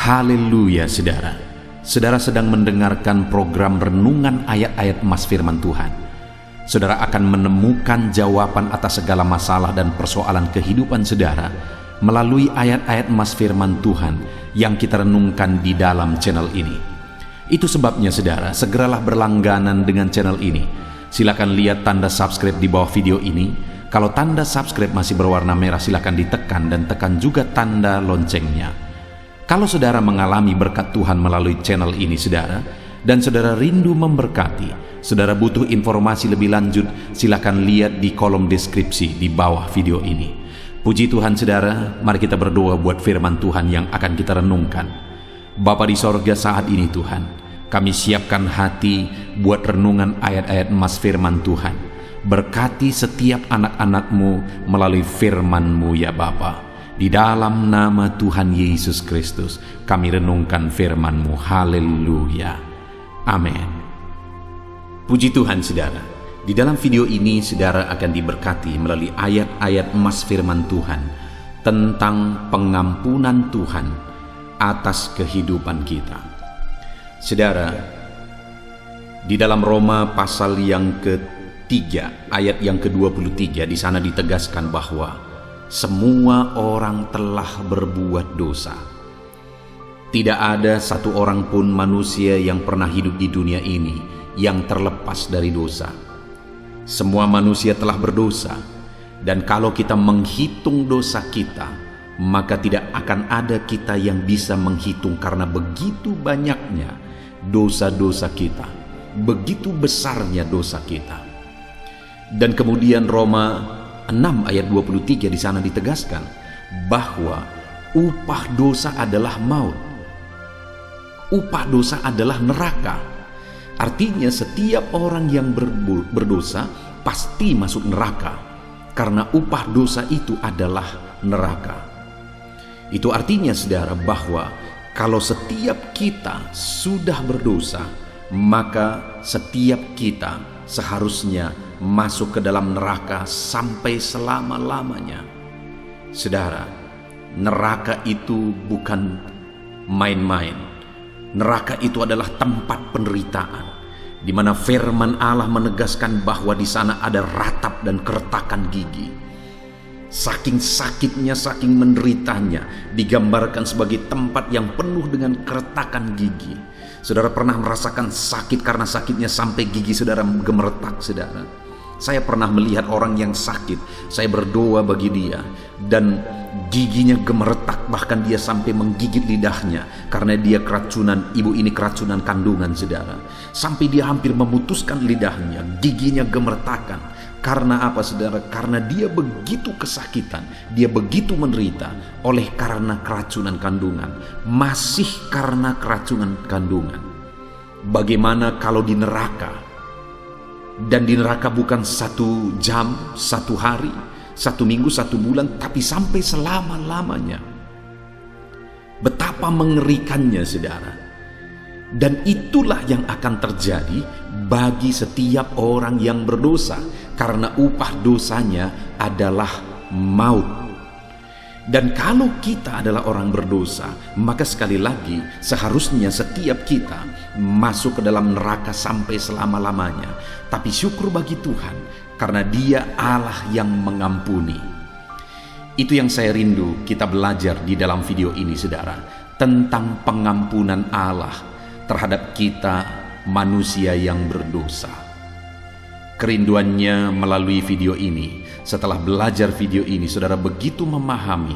Haleluya saudara. Saudara sedang mendengarkan program renungan ayat-ayat emas firman Tuhan. Saudara akan menemukan jawaban atas segala masalah dan persoalan kehidupan saudara melalui ayat-ayat emas firman Tuhan yang kita renungkan di dalam channel ini. Itu sebabnya saudara, segeralah berlangganan dengan channel ini. Silakan lihat tanda subscribe di bawah video ini. Kalau tanda subscribe masih berwarna merah, silakan ditekan dan tekan juga tanda loncengnya. Kalau saudara mengalami berkat Tuhan melalui channel ini saudara, dan saudara rindu memberkati, saudara butuh informasi lebih lanjut, silakan lihat di kolom deskripsi di bawah video ini. Puji Tuhan saudara, mari kita berdoa buat firman Tuhan yang akan kita renungkan. Bapa di sorga, saat ini Tuhan, kami siapkan hati buat renungan ayat-ayat emas firman Tuhan. Berkati setiap anak-anak-Mu melalui firman-Mu ya Bapa. Di dalam nama Tuhan Yesus Kristus kami renungkan firman-Mu. Haleluya. Amin. Puji Tuhan saudara. Di dalam video ini saudara akan diberkati melalui ayat-ayat emas firman Tuhan tentang pengampunan Tuhan atas kehidupan kita. Saudara, di dalam Roma pasal yang ketiga ayat yang ke-23 di sana ditegaskan bahwa semua orang telah berbuat dosa. Tidak ada satu orang pun manusia yang pernah hidup di dunia ini yang terlepas dari dosa. Semua manusia telah berdosa, dan kalau kita menghitung dosa kita, maka tidak akan ada kita yang bisa menghitung karena begitu banyaknya dosa-dosa kita, begitu besarnya dosa kita. Dan kemudian Roma 6 ayat 23 di sana ditegaskan bahwa upah dosa adalah maut. Upah dosa adalah neraka. Artinya setiap orang yang berdosa pasti masuk neraka, karena upah dosa itu adalah neraka. Itu artinya saudara bahwa kalau setiap kita sudah berdosa, maka setiap kita seharusnya masuk ke dalam neraka sampai selama-lamanya. Saudara, neraka itu bukan main-main. Neraka itu adalah tempat penderitaan, di mana firman Allah menegaskan bahwa di sana ada ratap dan keretakan gigi. Saking sakitnya, saking menderitanya, digambarkan sebagai tempat yang penuh dengan keretakan gigi. Saudara pernah merasakan sakit karena sakitnya sampai gigi saudara gemeretak saudara? Saya pernah melihat orang yang sakit, saya berdoa bagi dia, dan giginya gemeretak, bahkan dia sampai menggigit lidahnya karena dia keracunan, ibu ini keracunan kandungan saudara. Sampai dia hampir memutuskan lidahnya, giginya gemeretakan. Karena apa saudara? Karena dia begitu kesakitan, dia begitu menderita oleh karena keracunan kandungan, masih karena keracunan kandungan. Bagaimana kalau di neraka? Dan di neraka bukan 1 jam, 1 hari, 1 minggu, 1 bulan, tapi sampai selama-lamanya. Betapa mengerikannya saudara. Dan itulah yang akan terjadi bagi setiap orang yang berdosa, karena upah dosanya adalah maut. Dan kalau kita adalah orang berdosa, maka sekali lagi seharusnya setiap kita masuk ke dalam neraka sampai selama-lamanya. Tapi syukur bagi Tuhan, karena Dia Allah yang mengampuni. Itu yang saya rindu kita belajar di dalam video ini saudara, tentang pengampunan Allah terhadap kita manusia yang berdosa. Kerinduannya melalui video ini, setelah belajar video ini, saudara begitu memahami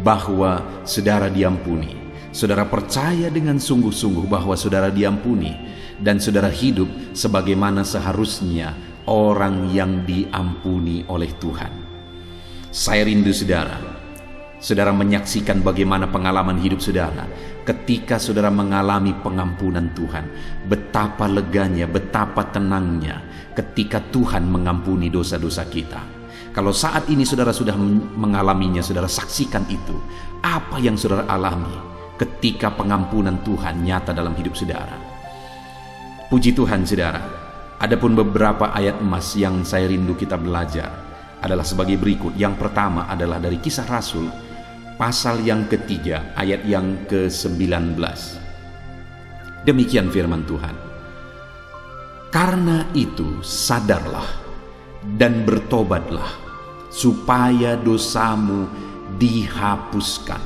bahwa saudara diampuni. Saudara percaya dengan sungguh-sungguh bahwa saudara diampuni, dan saudara hidup sebagaimana seharusnya orang yang diampuni oleh Tuhan. Saya rindu saudara menyaksikan bagaimana pengalaman hidup saudara ketika saudara mengalami pengampunan Tuhan. Betapa leganya, betapa tenangnya ketika Tuhan mengampuni dosa-dosa kita. Kalau saat ini saudara sudah mengalaminya, saudara saksikan itu. Apa yang saudara alami ketika pengampunan Tuhan nyata dalam hidup saudara. Puji Tuhan saudara. Adapun beberapa ayat emas yang saya rindu kita belajar adalah sebagai berikut. Yang pertama adalah dari Kisah Rasul pasal yang ketiga, ayat yang ke-19. Demikian firman Tuhan. Karena itu sadarlah dan bertobatlah, supaya dosamu dihapuskan.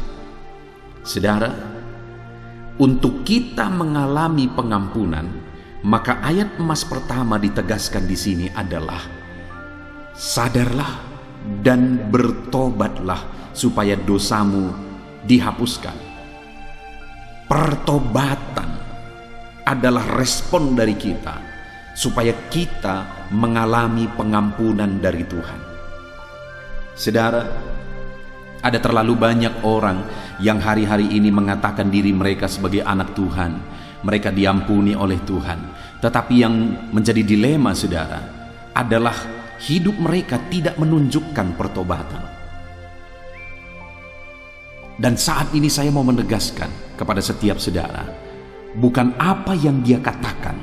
Saudara, untuk kita mengalami pengampunan, maka ayat emas pertama ditegaskan di sini adalah sadarlah dan bertobatlah supaya dosamu dihapuskan. Pertobatan adalah respon dari kita supaya kita mengalami pengampunan dari Tuhan. Saudara, ada terlalu banyak orang yang hari-hari ini mengatakan diri mereka sebagai anak Tuhan. Mereka diampuni oleh Tuhan. Tetapi yang menjadi dilema, saudara, adalah hidup mereka tidak menunjukkan pertobatan. Dan saat ini saya mau menegaskan kepada setiap saudara, bukan apa yang dia katakan,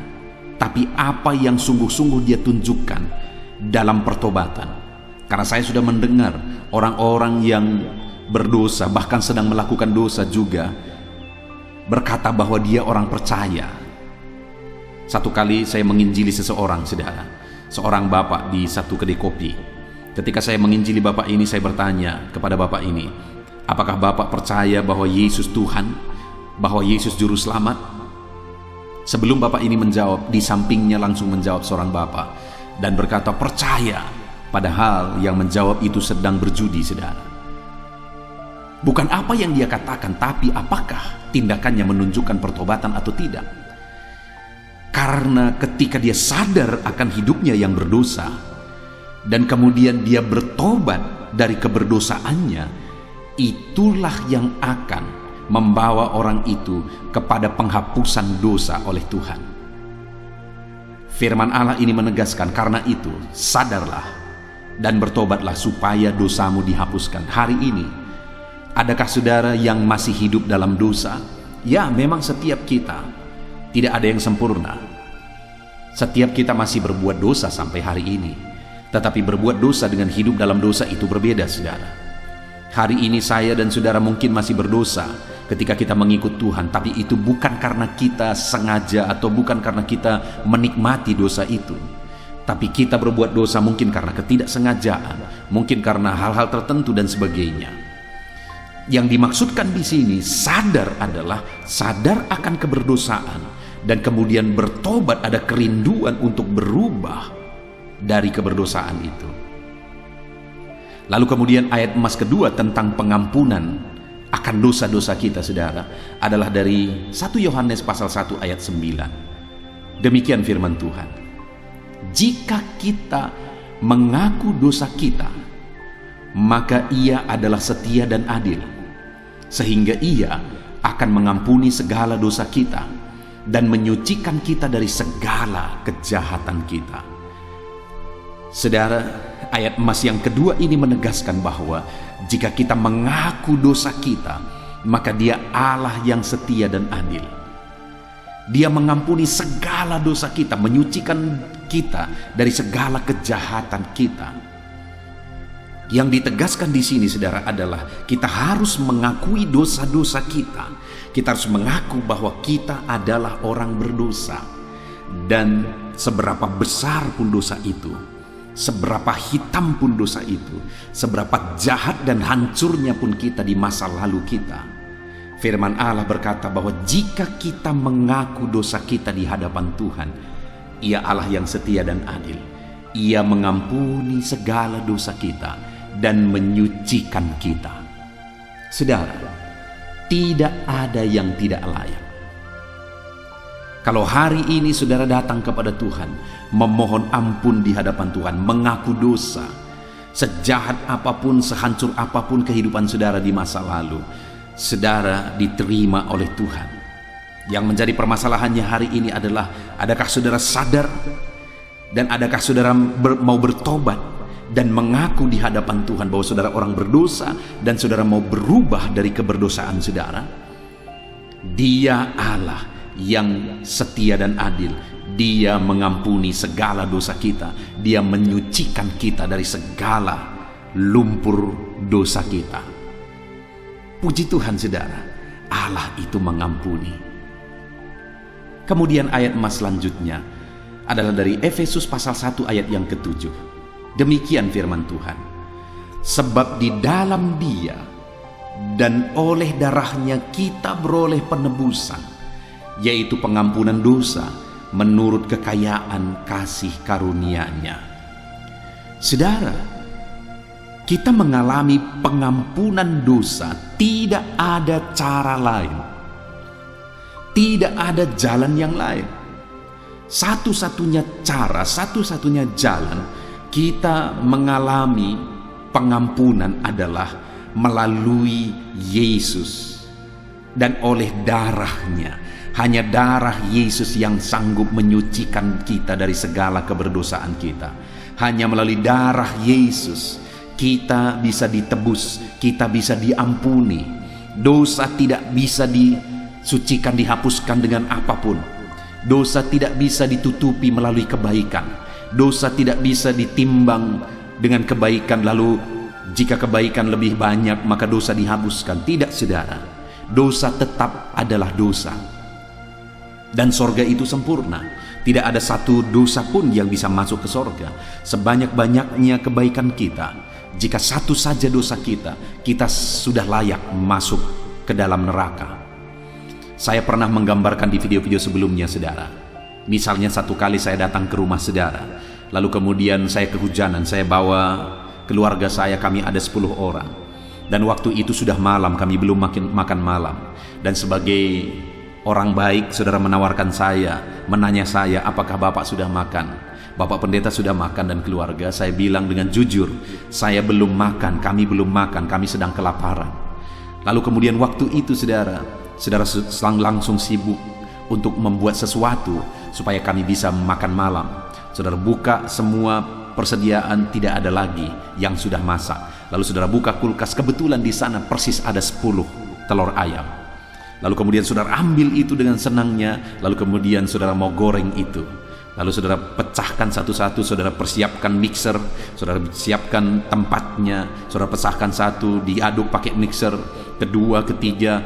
tapi apa yang sungguh-sungguh dia tunjukkan dalam pertobatan. Karena saya sudah mendengar orang-orang yang berdosa, bahkan sedang melakukan dosa juga, berkata bahwa dia orang percaya. Satu kali saya menginjili seseorang, saudara, seorang bapak di satu kedai kopi. Ketika saya menginjili bapak ini, saya bertanya kepada bapak ini, apakah bapak percaya bahwa Yesus Tuhan, bahwa Yesus Juru Selamat? Sebelum bapak ini menjawab, di sampingnya langsung menjawab seorang bapak dan berkata percaya. Padahal yang menjawab itu sedang berjudi, saudara. Bukan apa yang dia katakan, tapi apakah tindakannya menunjukkan pertobatan atau tidak. Karena ketika dia sadar akan hidupnya yang berdosa, dan kemudian dia bertobat dari keberdosaannya, itulah yang akan membawa orang itu kepada penghapusan dosa oleh Tuhan. Firman Allah ini menegaskan, karena itu sadarlah dan bertobatlah supaya dosamu dihapuskan. Hari ini, adakah saudara yang masih hidup dalam dosa? Ya, memang setiap kita tidak ada yang sempurna. Setiap kita masih berbuat dosa sampai hari ini. Tetapi berbuat dosa dengan hidup dalam dosa itu berbeda, saudara. Hari ini saya dan saudara mungkin masih berdosa ketika kita mengikut Tuhan, tapi itu bukan karena kita sengaja atau bukan karena kita menikmati dosa itu. Tapi kita berbuat dosa mungkin karena ketidaksengajaan, mungkin karena hal-hal tertentu dan sebagainya. Yang dimaksudkan di sini sadar adalah sadar akan keberdosaan dan kemudian bertobat, ada kerinduan untuk berubah dari keberdosaan itu. Lalu kemudian ayat emas kedua tentang pengampunan akan dosa-dosa kita, saudara, adalah dari 1 Yohanes pasal 1 ayat 9. Demikian firman Tuhan. Jika kita mengaku dosa kita, maka Ia adalah setia dan adil, sehingga Ia akan mengampuni segala dosa kita dan menyucikan kita dari segala kejahatan kita. Saudara, ayat emas yang kedua ini menegaskan bahwa jika kita mengaku dosa kita, maka Dia Allah yang setia dan adil. Dia mengampuni segala dosa kita, menyucikan kita dari segala kejahatan kita. Yang ditegaskan di sini, saudara, adalah kita harus mengakui dosa-dosa kita. Kita harus mengaku bahwa kita adalah orang berdosa. Dan seberapa besar pun dosa itu, seberapa hitam pun dosa itu, seberapa jahat dan hancurnya pun kita di masa lalu kita, firman Allah berkata bahwa jika kita mengaku dosa kita di hadapan Tuhan, Ia Allah yang setia dan adil. Ia mengampuni segala dosa kita dan menyucikan kita. Saudara, tidak ada yang tidak layak. Kalau hari ini saudara datang kepada Tuhan, memohon ampun di hadapan Tuhan, mengaku dosa, sejahat apapun, sehancur apapun kehidupan saudara di masa lalu, saudara diterima oleh Tuhan. Yang menjadi permasalahannya hari ini adalah, adakah saudara sadar dan adakah saudara mau bertobat dan mengaku di hadapan Tuhan bahwa saudara orang berdosa dan saudara mau berubah dari keberdosaan saudara? Dia Allah yang setia dan adil. Dia mengampuni segala dosa kita. Dia menyucikan kita dari segala lumpur dosa kita. Puji Tuhan saudara, Allah itu mengampuni. Kemudian ayat emas selanjutnya adalah dari Efesus pasal 1 ayat yang ke-7. Demikian firman Tuhan. Sebab di dalam Dia dan oleh darahnya kita beroleh penebusan, yaitu pengampunan dosa menurut kekayaan kasih karunia-Nya. Saudara, kita mengalami pengampunan dosa, tidak ada cara lain. Tidak ada jalan yang lain. Satu-satunya cara, satu-satunya jalan kita mengalami pengampunan adalah melalui Yesus dan oleh darahnya. Hanya darah Yesus yang sanggup menyucikan kita dari segala keberdosaan kita. Hanya melalui darah Yesus kita bisa ditebus, kita bisa diampuni. Dosa tidak bisa disucikan, dihapuskan dengan apapun. Dosa tidak bisa ditutupi melalui kebaikan. Dosa tidak bisa ditimbang dengan kebaikan, lalu jika kebaikan lebih banyak maka dosa dihapuskan. Tidak saudara, dosa tetap adalah dosa. Dan sorga itu sempurna. Tidak ada satu dosa pun yang bisa masuk ke sorga. Sebanyak-banyaknya kebaikan kita, jika satu saja dosa kita, kita sudah layak masuk ke dalam neraka. Saya pernah menggambarkan di video-video sebelumnya saudara. Misalnya satu kali saya datang ke rumah saudara, lalu kemudian saya kehujanan, saya bawa keluarga saya, kami ada 10 orang. Dan waktu itu sudah malam, kami belum makan malam. Dan sebagai orang baik, saudara menawarkan saya, menanya saya, apakah Bapak sudah makan? Bapak pendeta sudah makan dan keluarga. Saya bilang dengan jujur, saya belum makan, kami belum makan, kami sedang kelaparan. Lalu kemudian waktu itu saudara langsung sibuk untuk membuat sesuatu supaya kami bisa makan malam. Saudara buka semua persediaan, tidak ada lagi yang sudah masak. Lalu saudara buka kulkas, kebetulan di sana persis ada 10 telur ayam. Lalu kemudian saudara ambil itu dengan senangnya, lalu kemudian saudara mau goreng itu. Lalu saudara pecahkan satu-satu, saudara persiapkan mixer, saudara siapkan tempatnya, saudara pecahkan satu, diaduk pakai mixer, kedua, ketiga,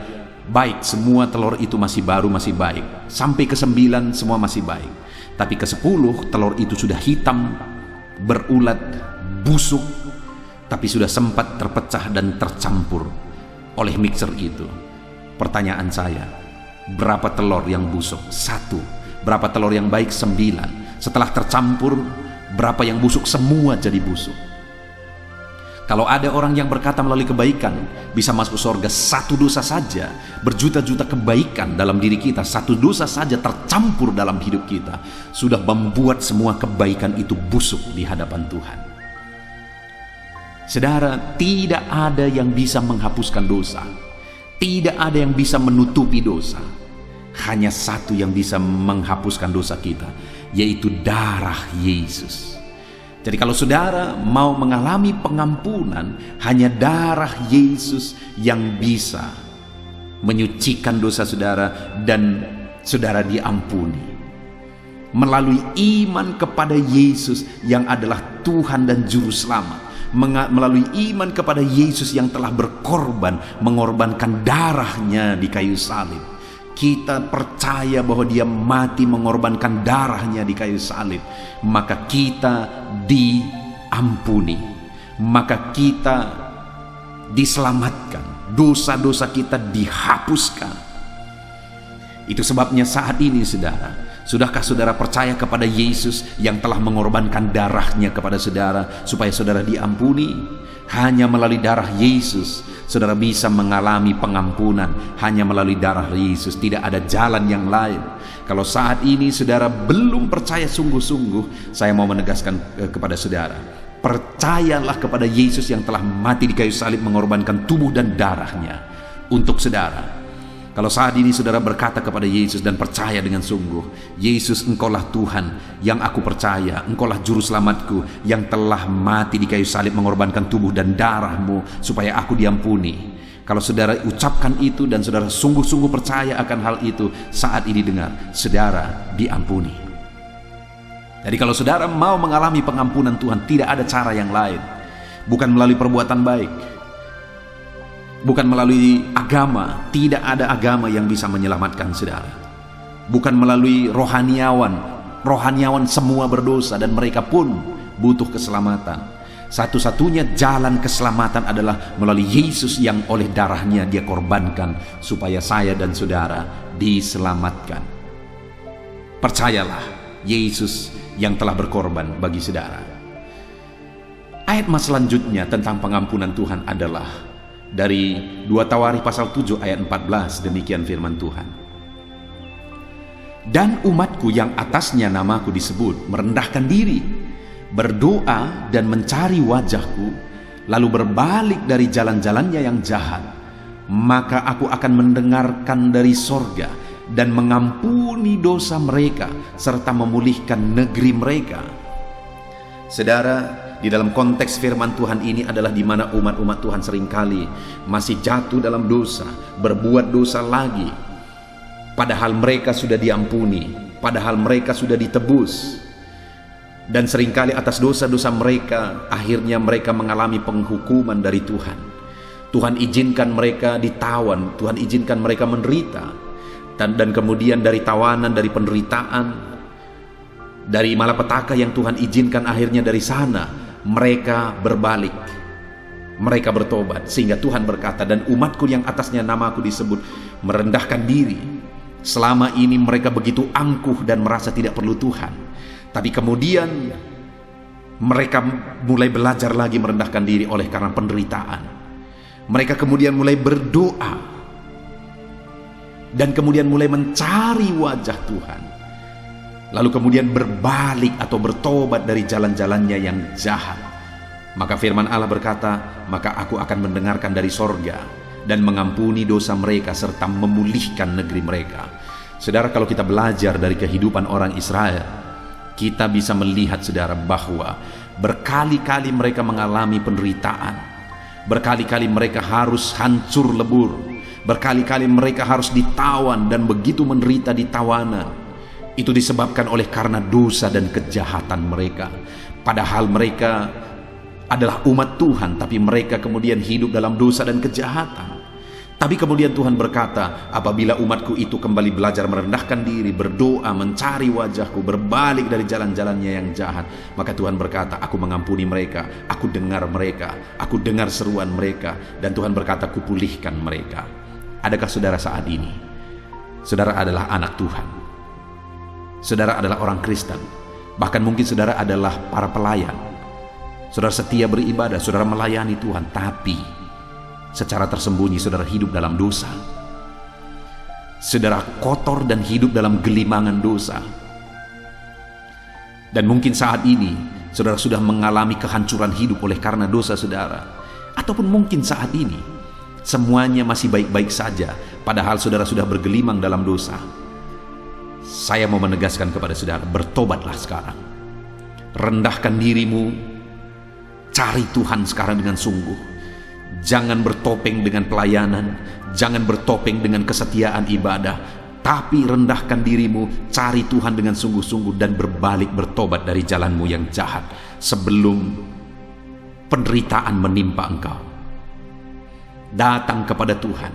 baik, semua telur itu masih baru, masih baik. Sampai ke-9 semua masih baik. Tapi ke-10 telur itu sudah hitam, berulat, busuk, tapi sudah sempat terpecah dan tercampur oleh mixer itu. Pertanyaan saya, berapa telur yang busuk? 1. Berapa telur yang baik? 9. Setelah tercampur, berapa yang busuk? Semua jadi busuk. Kalau ada orang yang berkata melalui kebaikan bisa masuk surga, satu dosa saja, berjuta-juta kebaikan dalam diri kita, satu dosa saja tercampur dalam hidup kita, sudah membuat semua kebaikan itu busuk di hadapan Tuhan. Saudara, tidak ada yang bisa menghapuskan dosa. Tidak ada yang bisa menutupi dosa. Hanya satu yang bisa menghapuskan dosa kita, yaitu darah Yesus. Jadi kalau saudara mau mengalami pengampunan, hanya darah Yesus yang bisa menyucikan dosa saudara dan saudara diampuni. Melalui iman kepada Yesus yang adalah Tuhan dan Juru Selamat. Melalui iman kepada Yesus yang telah berkorban, mengorbankan darahnya di kayu salib. Kita percaya bahwa Dia mati mengorbankan darahnya di kayu salib, maka kita diampuni, maka kita diselamatkan, dosa-dosa kita dihapuskan. Itu sebabnya saat ini saudara, sudahkah saudara percaya kepada Yesus yang telah mengorbankan darahnya kepada saudara supaya saudara diampuni? Hanya melalui darah Yesus saudara bisa mengalami pengampunan. Hanya melalui darah Yesus, tidak ada jalan yang lain. Kalau saat ini saudara belum percaya sungguh-sungguh, saya mau menegaskan kepada saudara, percayalah kepada Yesus yang telah mati di kayu salib mengorbankan tubuh dan darahnya untuk saudara. Kalau saat ini saudara berkata kepada Yesus dan percaya dengan sungguh, Yesus, Engkaulah Tuhan yang aku percaya, Engkaulah Juru Selamatku yang telah mati di kayu salib mengorbankan tubuh dan darahmu supaya aku diampuni. Kalau saudara ucapkan itu dan saudara sungguh-sungguh percaya akan hal itu, saat ini dengar, saudara diampuni. Jadi kalau saudara mau mengalami pengampunan Tuhan, tidak ada cara yang lain, bukan melalui perbuatan baik, Bukan melalui agama, tidak ada agama yang bisa menyelamatkan saudara. Bukan melalui rohaniawan semua berdosa dan mereka pun butuh keselamatan. Satu-satunya jalan keselamatan adalah melalui Yesus yang oleh darahnya dia korbankan supaya saya dan saudara diselamatkan. Percayalah, Yesus yang telah berkorban bagi saudara. Ayat mas selanjutnya tentang pengampunan Tuhan adalah dari 2 Tawarikh pasal 7 ayat 14. Demikian firman Tuhan. Dan umatku yang atasnya namaku disebut merendahkan diri, berdoa dan mencari wajahku, lalu berbalik dari jalan-jalannya yang jahat, maka aku akan mendengarkan dari sorga dan mengampuni dosa mereka serta memulihkan negeri mereka. Saudara, di dalam konteks firman Tuhan ini adalah di mana umat-umat Tuhan seringkali masih jatuh dalam dosa, berbuat dosa lagi, padahal mereka sudah diampuni, padahal mereka sudah ditebus. Dan seringkali atas dosa-dosa mereka, akhirnya mereka mengalami penghukuman dari Tuhan. Tuhan izinkan mereka ditawan, Tuhan izinkan mereka menderita. Dan kemudian dari tawanan, dari penderitaan, dari malapetaka yang Tuhan izinkan, akhirnya dari sana mereka berbalik, mereka bertobat. Sehingga Tuhan berkata, dan umatku yang atasnya namaku disebut merendahkan diri. Selama ini mereka begitu angkuh dan merasa tidak perlu Tuhan. Tapi kemudian mereka mulai belajar lagi merendahkan diri oleh karena penderitaan. Mereka kemudian mulai berdoa dan kemudian mulai mencari wajah Tuhan. Lalu kemudian berbalik atau bertobat dari jalan-jalannya yang jahat. Maka firman Allah berkata, maka aku akan mendengarkan dari sorga dan mengampuni dosa mereka serta memulihkan negeri mereka. Saudara, kalau kita belajar dari kehidupan orang Israel, kita bisa melihat saudara bahwa berkali-kali mereka mengalami penderitaan, berkali-kali mereka harus hancur lebur, berkali-kali mereka harus ditawan dan begitu menderita di tawanan. Itu disebabkan oleh karena dosa dan kejahatan mereka. Padahal mereka adalah umat Tuhan, tapi mereka kemudian hidup dalam dosa dan kejahatan. Tapi kemudian Tuhan berkata, apabila umatku itu kembali belajar merendahkan diri, berdoa, mencari wajahku, berbalik dari jalan-jalannya yang jahat, maka Tuhan berkata, aku mengampuni mereka, aku dengar seruan mereka, dan Tuhan berkata, kupulihkan mereka. Adakah saudara saat ini, saudara adalah anak Tuhan, saudara adalah orang Kristen, bahkan mungkin saudara adalah para pelayan, saudara setia beribadah, saudara melayani Tuhan, tapi secara tersembunyi saudara hidup dalam dosa, saudara kotor dan hidup dalam gelimangan dosa. Dan mungkin saat ini saudara sudah mengalami kehancuran hidup oleh karena dosa saudara, ataupun mungkin saat ini semuanya masih baik-baik saja padahal saudara sudah bergelimang dalam dosa. Saya mau menegaskan kepada saudara, bertobatlah sekarang, rendahkan dirimu, cari Tuhan sekarang dengan sungguh. Jangan bertopeng dengan pelayanan, jangan bertopeng dengan kesetiaan ibadah, tapi rendahkan dirimu, cari Tuhan dengan sungguh-sungguh dan berbalik, bertobat dari jalanmu yang jahat sebelum penderitaan menimpa engkau. Datang kepada Tuhan,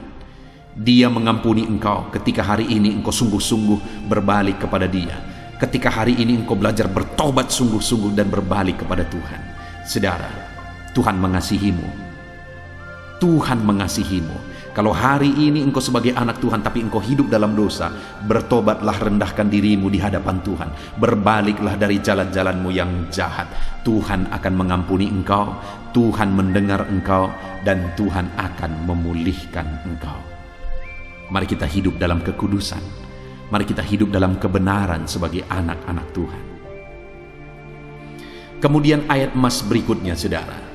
Dia mengampuni engkau ketika hari ini engkau sungguh-sungguh berbalik kepada Dia, ketika hari ini engkau belajar bertobat sungguh-sungguh dan berbalik kepada Tuhan. Saudara, Tuhan mengasihimu. Tuhan mengasihimu. Kalau hari ini engkau sebagai anak Tuhan tapi engkau hidup dalam dosa, bertobatlah, rendahkan dirimu di hadapan Tuhan, berbaliklah dari jalan-jalanmu yang jahat. Tuhan akan mengampuni engkau, Tuhan mendengar engkau, dan Tuhan akan memulihkan engkau. Mari kita hidup dalam kekudusan, mari kita hidup dalam kebenaran sebagai anak-anak Tuhan. Kemudian ayat emas berikutnya saudara,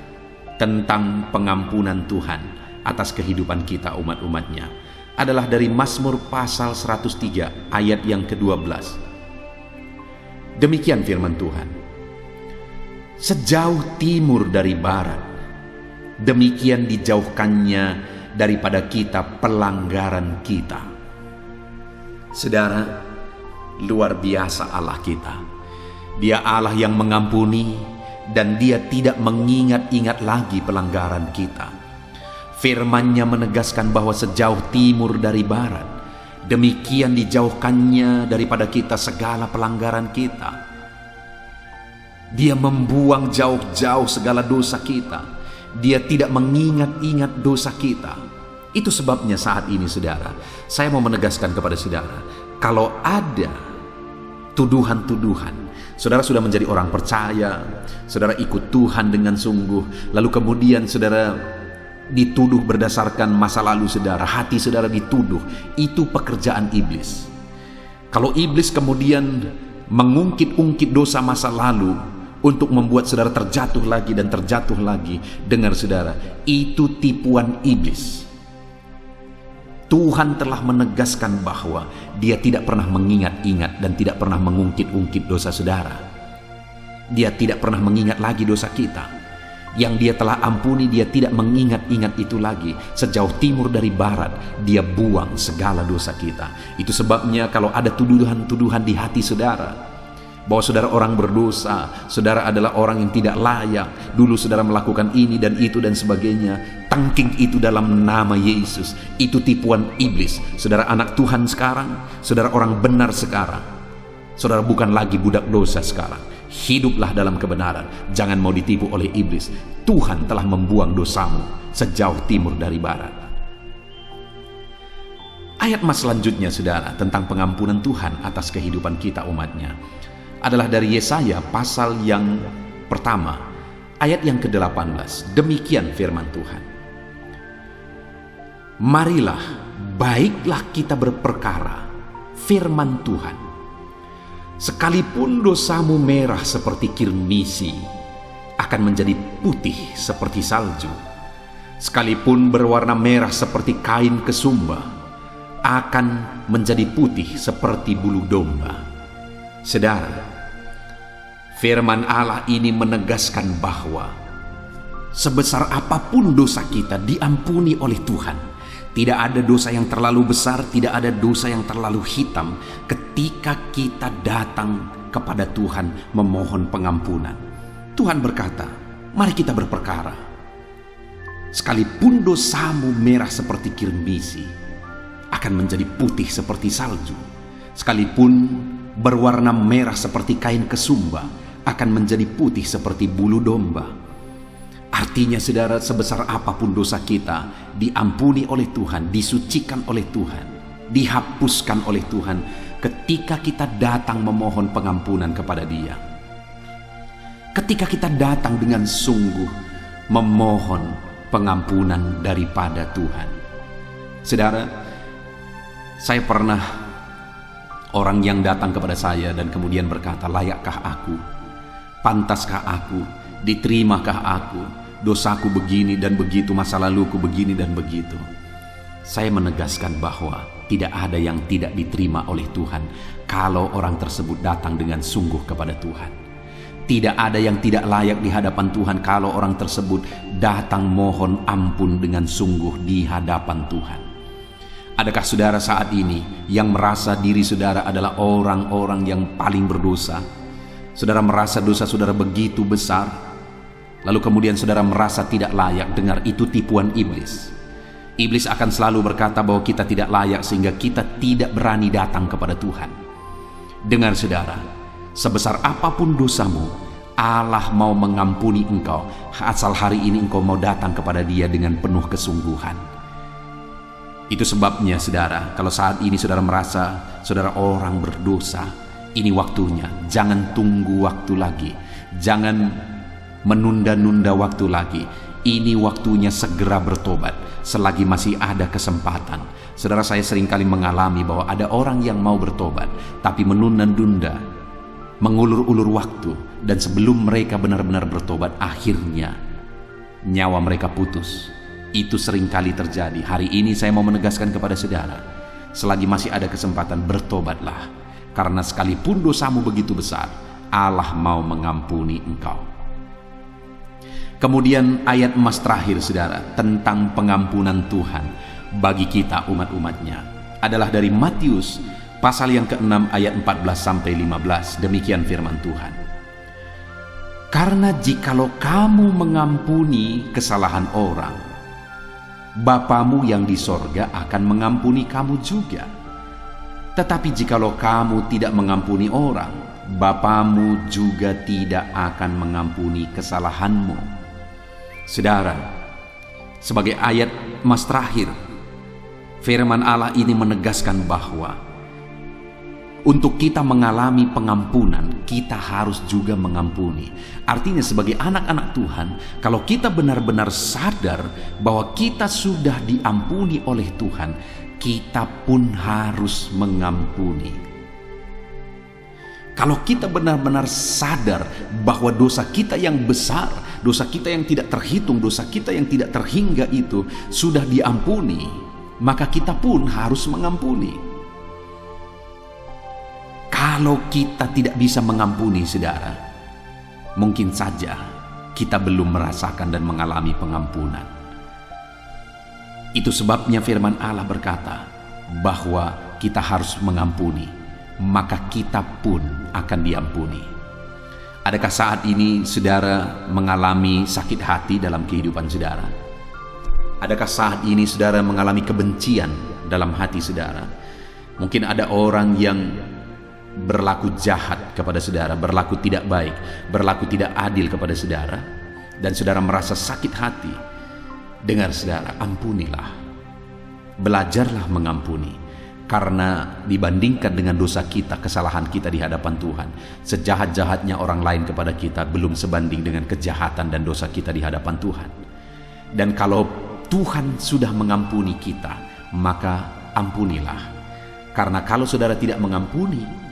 tentang pengampunan Tuhan atas kehidupan kita umat-umatnya, adalah dari Mazmur pasal 103 ayat yang ke-12. Demikian firman Tuhan, sejauh timur dari barat, demikian dijauhkannya daripada kita pelanggaran kita. Saudara, luar biasa Allah kita. Dia Allah yang mengampuni, dan Dia tidak mengingat-ingat lagi pelanggaran kita. Firman-Nya menegaskan bahwa sejauh timur dari barat, demikian dijauhkannya daripada kita segala pelanggaran kita. Dia membuang jauh-jauh segala dosa kita. Dia tidak mengingat-ingat dosa kita. Itu sebabnya saat ini saudara, saya mau menegaskan kepada saudara, kalau ada tuduhan-tuduhan, saudara sudah menjadi orang percaya, saudara ikut Tuhan dengan sungguh, lalu kemudian saudara dituduh berdasarkan masa lalu saudara, hati saudara dituduh, itu pekerjaan iblis. Kalau iblis kemudian mengungkit-ungkit dosa masa lalu untuk membuat saudara terjatuh lagi dan terjatuh lagi, dengar saudara, itu tipuan iblis. Tuhan telah menegaskan bahwa Dia tidak pernah mengingat-ingat dan tidak pernah mengungkit-ungkit dosa saudara. Dia tidak pernah mengingat lagi dosa kita. Yang Dia telah ampuni, Dia tidak mengingat-ingat itu lagi. Sejauh timur dari barat, Dia buang segala dosa kita. Itu sebabnya kalau ada tuduhan-tuduhan di hati saudara, bahwa saudara orang berdosa, saudara adalah orang yang tidak layak, dulu saudara melakukan ini dan itu dan sebagainya, tangking itu dalam nama Yesus. Itu tipuan iblis. Saudara anak Tuhan sekarang, saudara orang benar sekarang, saudara bukan lagi budak dosa sekarang. Hiduplah dalam kebenaran, jangan mau ditipu oleh iblis. Tuhan telah membuang dosamu sejauh timur dari barat. Ayat mas selanjutnya saudara, tentang pengampunan Tuhan atas kehidupan kita umatnya, adalah dari Yesaya pasal yang pertama, ayat yang ke-18. Demikian firman Tuhan. Marilah, baiklah kita berperkara, firman Tuhan. Sekalipun dosamu merah seperti kirmisi, akan menjadi putih seperti salju. Sekalipun berwarna merah seperti kain kesumba, akan menjadi putih seperti bulu domba. Saudara, firman Allah ini menegaskan bahwa sebesar apapun dosa kita diampuni oleh Tuhan. Tidak ada dosa yang terlalu besar, tidak ada dosa yang terlalu hitam ketika kita datang kepada Tuhan memohon pengampunan. Tuhan berkata, mari kita berperkara. Sekalipun dosamu merah seperti kirmisi, akan menjadi putih seperti salju. Sekalipun berwarna merah seperti kain kesumba, akan menjadi putih seperti bulu domba. Artinya saudara, sebesar apapun dosa kita diampuni oleh Tuhan, disucikan oleh Tuhan, dihapuskan oleh Tuhan ketika kita datang memohon pengampunan kepada Dia. Ketika kita datang dengan sungguh memohon pengampunan daripada Tuhan. Saudara, saya pernah orang yang datang kepada saya dan kemudian berkata, layakkah aku? Pantaskah aku? Diterimakah aku? Dosaku begini dan begitu, masa laluku begini dan begitu. Saya menegaskan bahwa tidak ada yang tidak diterima oleh Tuhan kalau orang tersebut datang dengan sungguh kepada Tuhan. Tidak ada yang tidak layak di hadapan Tuhan kalau orang tersebut datang mohon ampun dengan sungguh di hadapan Tuhan. Adakah saudara saat ini yang merasa diri saudara adalah orang-orang yang paling berdosa? Saudara merasa dosa saudara begitu besar, lalu kemudian saudara merasa tidak layak. Dengar, itu tipuan iblis. Iblis akan selalu berkata bahwa kita tidak layak sehingga kita tidak berani datang kepada Tuhan. Dengar saudara, sebesar apapun dosamu, Allah mau mengampuni engkau asal hari ini engkau mau datang kepada Dia dengan penuh kesungguhan. Itu sebabnya saudara, kalau saat ini saudara merasa saudara orang berdosa, ini waktunya. Jangan tunggu waktu lagi, jangan menunda-nunda waktu lagi. Ini waktunya segera bertobat selagi masih ada kesempatan. Saudara, saya seringkali mengalami bahwa ada orang yang mau bertobat tapi menunda-nunda, mengulur-ulur waktu, dan sebelum mereka benar-benar bertobat, akhirnya nyawa mereka putus. Itu seringkali terjadi. Hari ini saya mau menegaskan kepada saudara, selagi masih ada kesempatan, bertobatlah. Karena sekalipun dosamu begitu besar, Allah mau mengampuni engkau. Kemudian ayat emas terakhir saudara, tentang pengampunan Tuhan bagi kita umat-umatnya, adalah dari Matius pasal yang ke-6 ayat 14-15. Demikian firman Tuhan. Karena jikalau kamu mengampuni kesalahan orang, Bapamu yang di sorga akan mengampuni kamu juga. Tetapi jikalau kamu tidak mengampuni orang, Bapamu juga tidak akan mengampuni kesalahanmu. Saudara, sebagai ayat emas terakhir, firman Allah ini menegaskan bahwa untuk kita mengalami pengampunan, kita harus juga mengampuni. Artinya sebagai anak-anak Tuhan, kalau kita benar-benar sadar bahwa kita sudah diampuni oleh Tuhan, kita pun harus mengampuni. Kalau kita benar-benar sadar bahwa dosa kita yang besar, dosa kita yang tidak terhitung, dosa kita yang tidak terhingga itu sudah diampuni, maka kita pun harus mengampuni. Kalau kita tidak bisa mengampuni, saudara, mungkin saja kita belum merasakan dan mengalami pengampunan. Itu sebabnya firman Allah berkata bahwa kita harus mengampuni, maka kita pun akan diampuni. Adakah saat ini saudara mengalami sakit hati dalam kehidupan saudara? Adakah saat ini saudara mengalami kebencian dalam hati saudara? Mungkin ada orang yang berlaku jahat kepada saudara, berlaku tidak baik, berlaku tidak adil kepada saudara, dan saudara merasa sakit hati. Dengar saudara, ampunilah, belajarlah mengampuni, karena dibandingkan dengan dosa kita, kesalahan kita di hadapan Tuhan, sejahat-jahatnya orang lain kepada kita belum sebanding dengan kejahatan dan dosa kita di hadapan Tuhan. Dan kalau Tuhan sudah mengampuni kita, maka ampunilah, karena kalau saudara tidak mengampuni,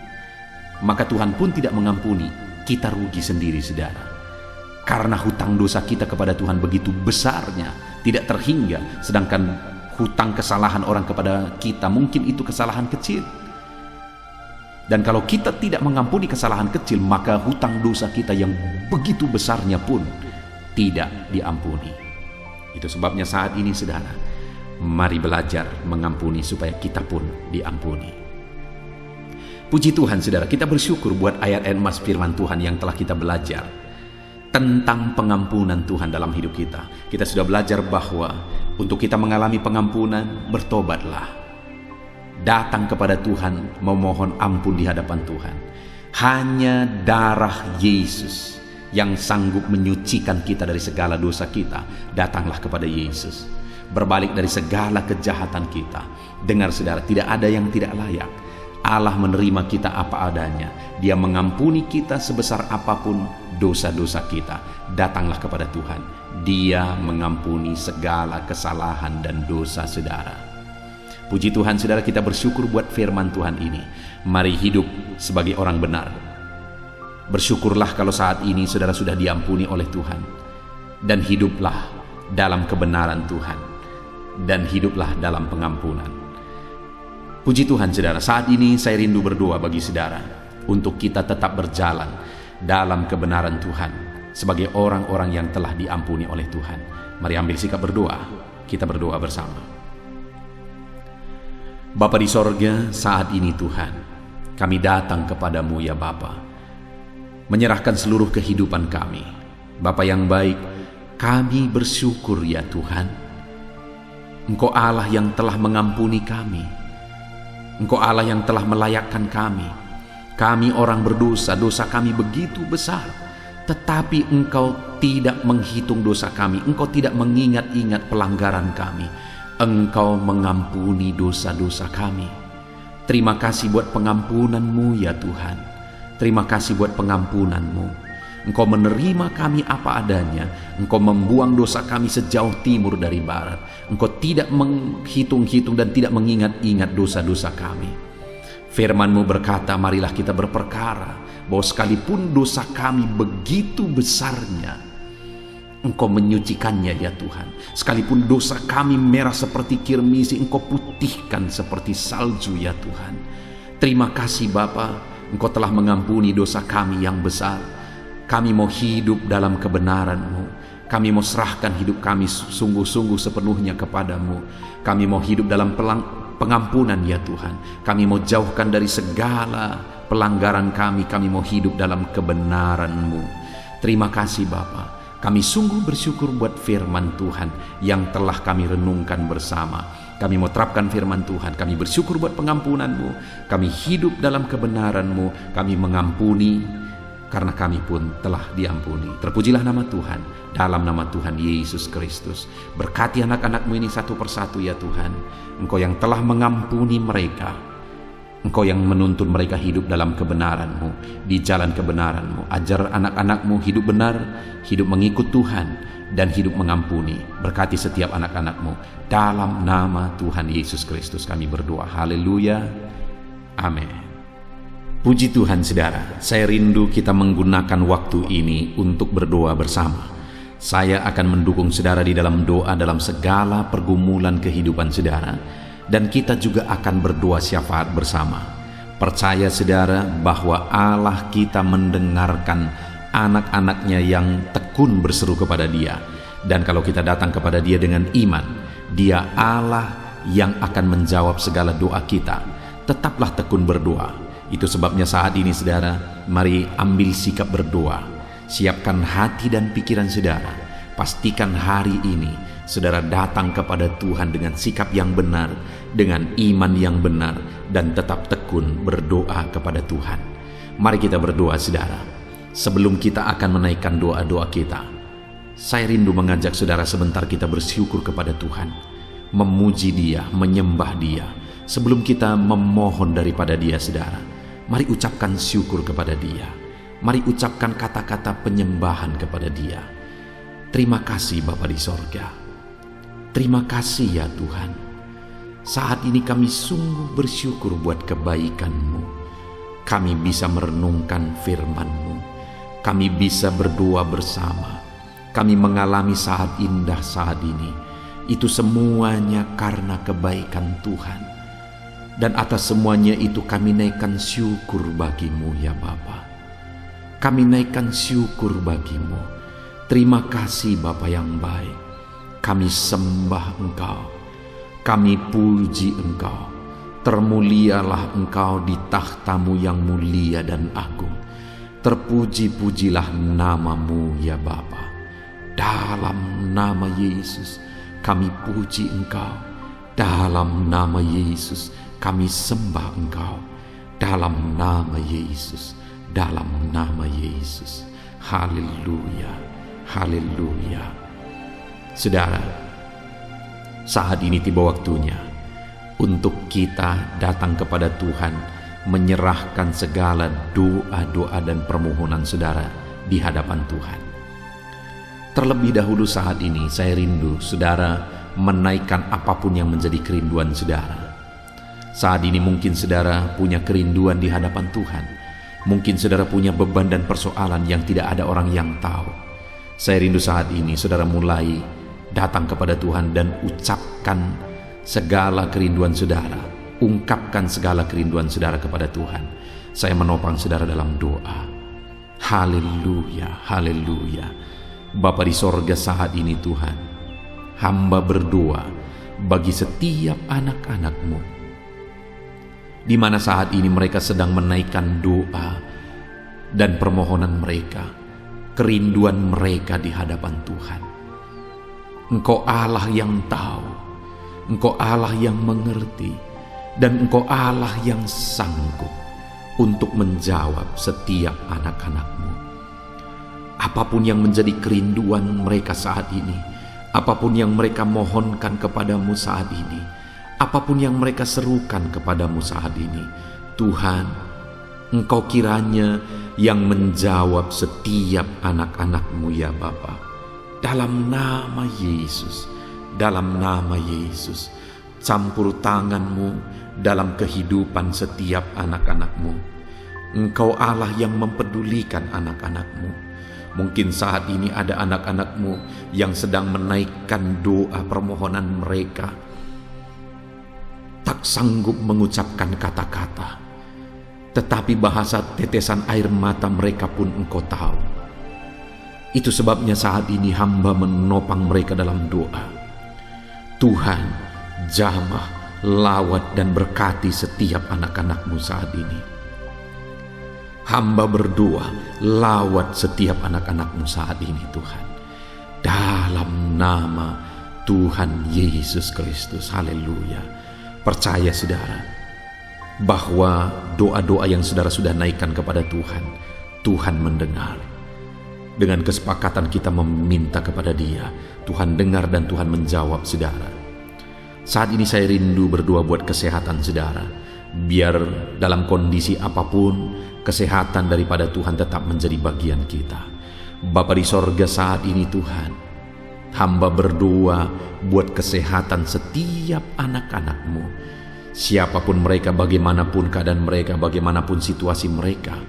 maka Tuhan pun tidak mengampuni. Kita rugi sendiri, saudara, karena hutang dosa kita kepada Tuhan begitu besarnya, tidak terhingga. Sedangkan hutang kesalahan orang kepada kita mungkin itu kesalahan kecil. Dan kalau kita tidak mengampuni kesalahan kecil, maka hutang dosa kita yang begitu besarnya pun tidak diampuni. Itu sebabnya saat ini, saudara, mari belajar mengampuni supaya kita pun diampuni. Puji Tuhan, saudara, kita bersyukur buat ayat-ayat emas firman Tuhan yang telah kita belajar tentang pengampunan Tuhan dalam hidup kita. Kita sudah belajar bahwa untuk kita mengalami pengampunan, bertobatlah, datang kepada Tuhan, memohon ampun di hadapan Tuhan. Hanya darah Yesus yang sanggup menyucikan kita dari segala dosa kita. Datanglah kepada Yesus, berbalik dari segala kejahatan kita. Dengar saudara, tidak ada yang tidak layak. Allah menerima kita apa adanya. Dia mengampuni kita sebesar apapun dosa-dosa kita. Datanglah kepada Tuhan. Dia mengampuni segala kesalahan dan dosa saudara. Puji Tuhan, saudara, kita bersyukur buat firman Tuhan ini. Mari hidup sebagai orang benar. Bersyukurlah kalau saat ini saudara sudah diampuni oleh Tuhan. Dan hiduplah dalam kebenaran Tuhan. Dan hiduplah dalam pengampunan. Puji Tuhan, saudara, saat ini saya rindu berdoa bagi saudara untuk kita tetap berjalan dalam kebenaran Tuhan sebagai orang-orang yang telah diampuni oleh Tuhan. Mari ambil sikap berdoa, kita berdoa bersama. Bapa di sorga, saat ini Tuhan, kami datang kepadamu ya Bapa, menyerahkan seluruh kehidupan kami. Bapa yang baik, kami bersyukur ya Tuhan, Engkau Allah yang telah mengampuni kami. Engkau Allah yang telah melayakkan kami. Kami orang berdosa, dosa kami begitu besar. Tetapi Engkau tidak menghitung dosa kami. Engkau tidak mengingat-ingat pelanggaran kami. Engkau mengampuni dosa-dosa kami. Terima kasih buat pengampunan-Mu ya Tuhan. Terima kasih buat pengampunan-Mu. Engkau menerima kami apa adanya. Engkau membuang dosa kami sejauh timur dari barat. Engkau tidak menghitung-hitung dan tidak mengingat-ingat dosa-dosa kami. Firman-Mu berkata, marilah kita berperkara bahwa sekalipun dosa kami begitu besarnya, Engkau menyucikannya ya Tuhan. Sekalipun dosa kami merah seperti kirmisi, Engkau putihkan seperti salju ya Tuhan. Terima kasih Bapa, Engkau telah mengampuni dosa kami yang besar. Kami mau hidup dalam kebenaran-Mu. Kami mau serahkan hidup kami sungguh-sungguh sepenuhnya kepadamu. Kami mau hidup dalam pengampunan ya Tuhan. Kami mau jauhkan dari segala pelanggaran kami. Kami mau hidup dalam kebenaran-Mu. Terima kasih Bapa. Kami sungguh bersyukur buat firman Tuhan yang telah kami renungkan bersama. Kami mau terapkan firman Tuhan. Kami bersyukur buat pengampunan-Mu. Kami hidup dalam kebenaran-Mu. Kami mengampuni karena kami pun telah diampuni. Terpujilah nama Tuhan. Dalam nama Tuhan Yesus Kristus. Berkati anak-anak-Mu ini satu persatu ya Tuhan. Engkau yang telah mengampuni mereka. Engkau yang menuntun mereka hidup dalam kebenaran-Mu, di jalan kebenaran-Mu. Ajar anak-anak-Mu hidup benar, hidup mengikut Tuhan, dan hidup mengampuni. Berkati setiap anak-anak-Mu. Dalam nama Tuhan Yesus Kristus kami berdoa. Haleluya. Amin. Puji Tuhan saudara, saya rindu kita menggunakan waktu ini untuk berdoa bersama. Saya akan mendukung saudara di dalam doa dalam segala pergumulan kehidupan saudara. Dan kita juga akan berdoa syafaat bersama. Percaya saudara bahwa Allah kita mendengarkan anak-anaknya yang tekun berseru kepada Dia. Dan kalau kita datang kepada Dia dengan iman, Dia Allah yang akan menjawab segala doa kita. Tetaplah tekun berdoa. Itu sebabnya saat ini saudara, mari ambil sikap berdoa. Siapkan hati dan pikiran saudara. Pastikan hari ini saudara datang kepada Tuhan dengan sikap yang benar, dengan iman yang benar, dan tetap tekun berdoa kepada Tuhan. Mari kita berdoa saudara. Sebelum kita akan menaikkan doa-doa kita, saya rindu mengajak saudara sebentar kita bersyukur kepada Tuhan, memuji Dia, menyembah Dia. Sebelum kita memohon daripada Dia saudara, mari ucapkan syukur kepada Dia. Mari ucapkan kata-kata penyembahan kepada Dia. Terima kasih Bapa di sorga. Terima kasih ya Tuhan. Saat ini kami sungguh bersyukur buat kebaikan-Mu. Kami bisa merenungkan firman-Mu. Kami bisa berdoa bersama. Kami mengalami saat indah saat ini. Itu semuanya karena kebaikan Tuhan. Dan atas semuanya itu kami naikkan syukur bagi-Mu ya Bapa. Kami naikkan syukur bagi-Mu. Terima kasih Bapa yang baik. Kami sembah Engkau. Kami puji Engkau. Termulialah Engkau di takhta-Mu yang mulia dan agung. Terpuji-pujilah nama-Mu ya Bapa. Dalam nama Yesus kami puji Engkau. Dalam nama Yesus kami sembah Engkau. Dalam nama Yesus. Dalam nama Yesus. Haleluya. Haleluya. Saudara, saat ini tiba waktunya untuk kita datang kepada Tuhan, menyerahkan segala doa-doa dan permohonan saudara di hadapan Tuhan. Terlebih dahulu saat ini saya rindu saudara menaikkan apapun yang menjadi kerinduan saudara. Saat ini mungkin saudara punya kerinduan di hadapan Tuhan. Mungkin saudara punya beban dan persoalan yang tidak ada orang yang tahu. Saya rindu saat ini saudara mulai datang kepada Tuhan dan ucapkan segala kerinduan saudara. Ungkapkan segala kerinduan saudara kepada Tuhan. Saya menopang saudara dalam doa. Haleluya, haleluya. Bapa di sorga saat ini Tuhan, hamba berdoa bagi setiap anak-anak-Mu, di mana saat ini mereka sedang menaikkan doa dan permohonan mereka, kerinduan mereka di hadapan Tuhan. Engkau Allah yang tahu, Engkau Allah yang mengerti, dan Engkau Allah yang sanggup untuk menjawab setiap anak-anak-Mu. Apapun yang menjadi kerinduan mereka saat ini, apapun yang mereka mohonkan kepadamu saat ini, apapun yang mereka serukan kepadamu saat ini, Tuhan, Engkau kiranya yang menjawab setiap anak-anak-Mu ya Bapa. Dalam nama Yesus, dalam nama Yesus, campur tangan-Mu dalam kehidupan setiap anak-anak-Mu. Engkau Allah yang mempedulikan anak-anak-Mu. Mungkin saat ini ada anak-anak-Mu yang sedang menaikkan doa permohonan mereka, tak sanggup mengucapkan kata-kata, tetapi bahasa tetesan air mata mereka pun Engkau tahu. Itu sebabnya saat ini hamba menopang mereka dalam doa. Tuhan, jamah, lawat dan berkati setiap anak-anak-Mu saat ini. Hamba berdoa, lawat setiap anak-anak-Mu saat ini Tuhan. dalam nama Tuhan Yesus Kristus. Haleluya. Percaya saudara bahwa doa-doa yang saudara sudah naikkan kepada Tuhan, Tuhan mendengar. Dengan kesepakatan kita meminta kepada Dia, Tuhan dengar dan Tuhan menjawab saudara. Saat ini saya rindu berdoa buat kesehatan saudara. Biar dalam kondisi apapun, kesehatan daripada Tuhan tetap menjadi bagian kita. Bapa di sorga, saat ini Tuhan, hamba berdoa buat kesehatan setiap anak-anak-Mu. Siapapun mereka, bagaimanapun keadaan mereka, bagaimanapun situasi mereka,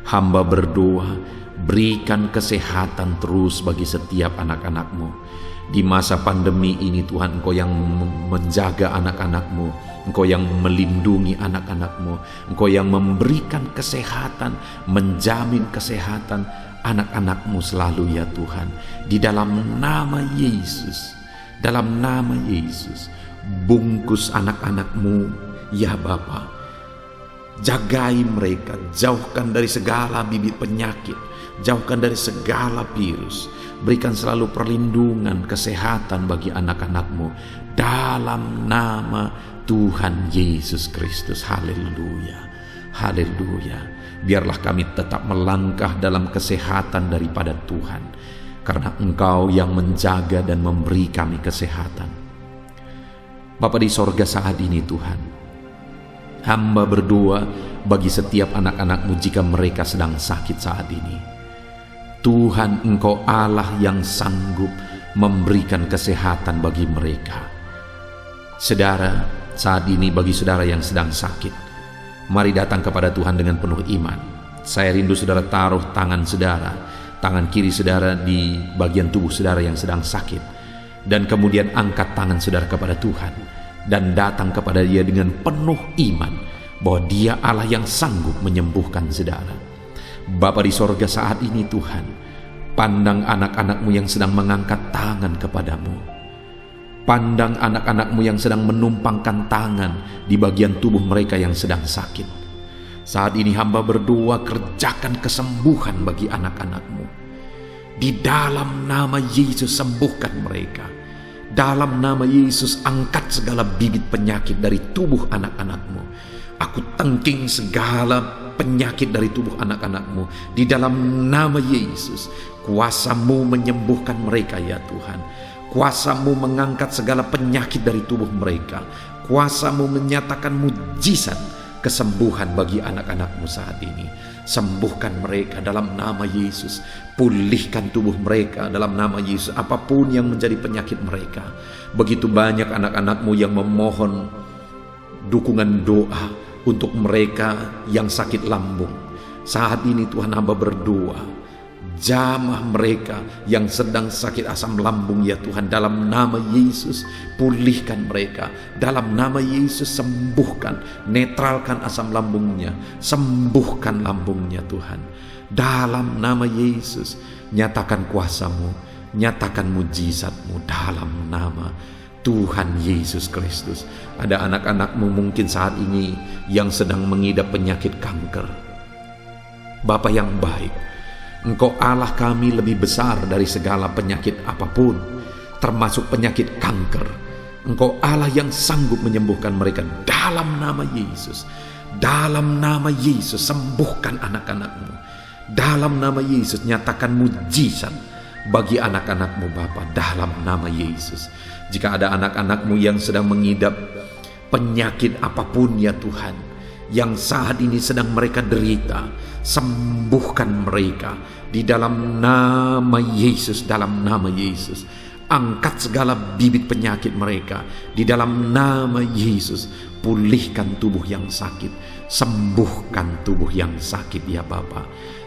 hamba berdoa berikan kesehatan terus bagi setiap anak-anak-Mu. Di masa pandemi ini Tuhan, Engkau yang menjaga anak-anak-Mu, Engkau yang melindungi anak-anak-Mu, Engkau yang memberikan kesehatan, menjamin kesehatan anak-anak-Mu selalu ya Tuhan. Di dalam nama Yesus, dalam nama Yesus, bungkus anak-anak-Mu ya Bapa. Jagai mereka, jauhkan dari segala bibit penyakit, jauhkan dari segala virus. Berikan selalu perlindungan, kesehatan bagi anak-anak-Mu dalam nama Tuhan Yesus Kristus. Haleluya, haleluya. Biarlah kami tetap melangkah dalam kesehatan daripada Tuhan, karena Engkau yang menjaga dan memberi kami kesehatan. Bapa di sorga, saat ini Tuhan, hamba berdoa bagi setiap anak-anak-Mu jika mereka sedang sakit saat ini. Tuhan, Engkau Allah yang sanggup memberikan kesehatan bagi mereka. Saudara, saat ini bagi saudara yang sedang sakit, mari datang kepada Tuhan dengan penuh iman. Saya rindu saudara taruh tangan saudara, tangan kiri saudara di bagian tubuh saudara yang sedang sakit, dan kemudian angkat tangan saudara kepada Tuhan dan datang kepada Dia dengan penuh iman bahwa Dia Allah yang sanggup menyembuhkan saudara. Bapa di sorga, saat ini Tuhan, pandang anak-anak-Mu yang sedang mengangkat tangan kepadamu. Pandang anak-anak-Mu yang sedang menumpangkan tangan di bagian tubuh mereka yang sedang sakit. Saat ini hamba berdoa, kerjakan kesembuhan bagi anak-anak-Mu. Di dalam nama Yesus, sembuhkan mereka. Dalam nama Yesus, angkat segala bibit penyakit dari tubuh anak-anak-Mu. Aku tangking segala penyakit dari tubuh anak-anak-Mu. Di dalam nama Yesus, kuasa-Mu menyembuhkan mereka ya Tuhan. Kuasa-Mu mengangkat segala penyakit dari tubuh mereka. Kuasa-Mu menyatakan mujizat kesembuhan bagi anak-anak-Mu saat ini. Sembuhkan mereka dalam nama Yesus. Pulihkan tubuh mereka dalam nama Yesus. Apapun yang menjadi penyakit mereka. Begitu banyak anak-anak-Mu yang memohon dukungan doa untuk mereka yang sakit lambung. Saat ini Tuhan, hamba berdoa, jamah mereka yang sedang sakit asam lambung ya Tuhan, dalam nama Yesus pulihkan mereka. Dalam nama Yesus sembuhkan, netralkan asam lambungnya, sembuhkan lambungnya Tuhan. Dalam nama Yesus nyatakan kuasa-Mu, nyatakan mujizat-Mu dalam nama Tuhan Yesus Kristus. Ada anak-anak-Mu mungkin saat ini yang sedang mengidap penyakit kanker. Bapa yang baik, Engkau Allah kami lebih besar dari segala penyakit apapun, termasuk penyakit kanker. Engkau Allah yang sanggup menyembuhkan mereka dalam nama Yesus. Dalam nama Yesus, sembuhkan anak-anak-Mu. Dalam nama Yesus, nyatakan mujizat bagi anak-anak-Mu Bapa, dalam nama Yesus. Jika ada anak-anak-Mu yang sedang mengidap penyakit apapun ya Tuhan, yang saat ini sedang mereka derita, sembuhkan mereka di dalam nama Yesus. Dalam nama Yesus, angkat segala bibit penyakit mereka di dalam nama Yesus. Pulihkan tubuh yang sakit, sembuhkan tubuh yang sakit ya Bapa,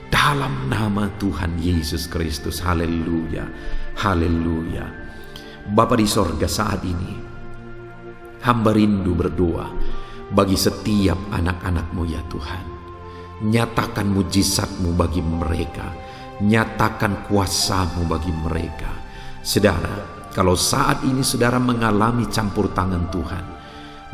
dalam nama Tuhan Yesus Kristus. Haleluya, haleluya. Bapa di sorga, saat ini hamba rindu berdoa bagi setiap anak-anak-Mu ya Tuhan. Nyatakan mujizat-Mu bagi mereka, nyatakan kuasa-Mu bagi mereka. Saudara, kalau saat ini saudara mengalami campur tangan Tuhan,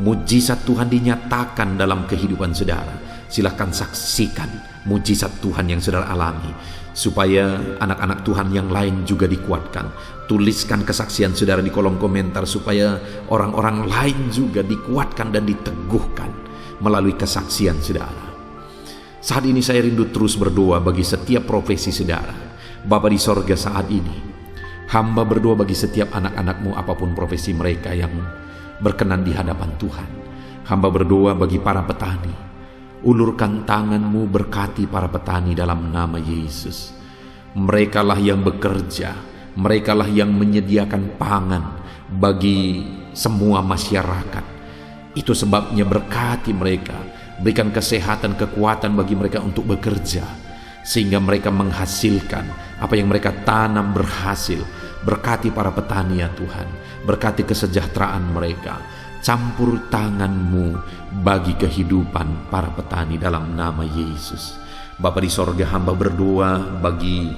mujizat Tuhan dinyatakan dalam kehidupan saudara, silakan saksikan mujizat Tuhan yang saudara alami, supaya anak-anak Tuhan yang lain juga dikuatkan. Tuliskan kesaksian saudara di kolom komentar, supaya orang-orang lain juga dikuatkan dan diteguhkan melalui kesaksian saudara. Saat ini saya rindu terus berdoa bagi setiap profesi saudara. Bapa di sorga, saat ini hamba berdoa bagi setiap anak-anakmu apapun profesi mereka yang berkenan di hadapan Tuhan. Hamba berdoa bagi para petani. Ulurkan tanganmu, berkati para petani dalam nama Yesus. Merekalah yang bekerja, merekalah yang menyediakan pangan bagi semua masyarakat. Itu sebabnya berkati mereka, berikan kesehatan, kekuatan bagi mereka untuk bekerja, sehingga mereka menghasilkan apa yang mereka tanam berhasil. Berkati para petani ya Tuhan, berkati kesejahteraan mereka. Campur tanganmu bagi kehidupan para petani dalam nama Yesus. Bapa di sorga, hamba berdoa bagi